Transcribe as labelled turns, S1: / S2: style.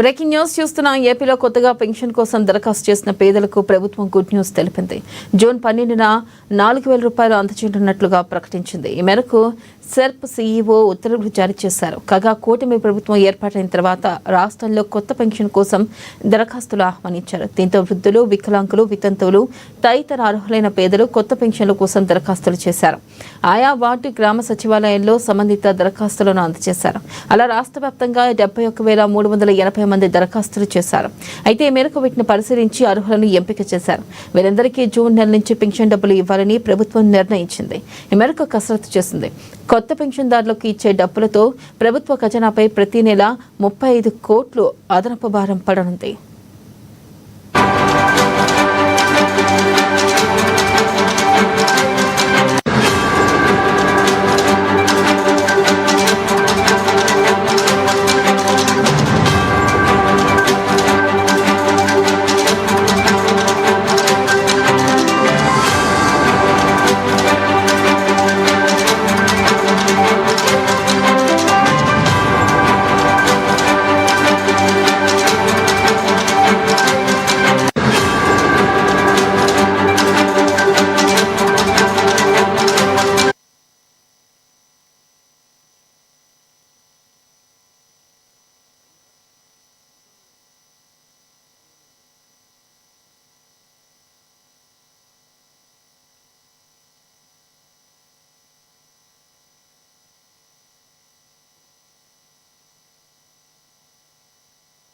S1: Breaking news చూస్తున్న ఏపీలో కొత్తగా పెన్షన్ కోసం దరఖాస్తు చేసిన పేదలకు ప్రభుత్వం గుడ్ న్యూస్ తెలిపింది. జూన్ 12న 4,000 రూపాయలు అందజేయనున్నట్లుగా ప్రకటించింది. ఈ మేరకు సెర్ప్ సీఈఓ ఉత్తర్వులు జారీ చేశారు. కాగా కూటమి ప్రభుత్వం ఏర్పాటైన తర్వాత రాష్ట్రంలో కొత్త పెన్షన్ కోసం దరఖాస్తులు ఆహ్వానించారు. దీంతో వృద్ధులు, వికలాంగులు, వితంతువులు తదితర అర్హులైన పేదలు కొత్త పెన్షన్ల కోసం దరఖాస్తులు చేశారు. ఆయా వార్డు గ్రామ సచివాలయాల్లో సంబంధిత దరఖాస్తులను అందజేశారు. అలా రాష్ట్ర వ్యాప్తంగా 71,380 మంది దరఖాస్తులు చేశారు. అయితే ఈ మేరకు వీటిని పరిశీలించి అర్హులను ఎంపిక చేశారు. వీరందరికీ జూన్ నెల నుంచి పెన్షన్ డబ్బులు ఇవ్వాలని ప్రభుత్వం నిర్ణయించింది. ఈ మేరకు కసరత్తు చేసింది. కొత్త పెన్షన్దారులకు ఇచ్చే డబ్బులతో ప్రభుత్వ ఖజానాపై ప్రతి నెల 35 కోట్లు అదనపు భారం పడనుంది.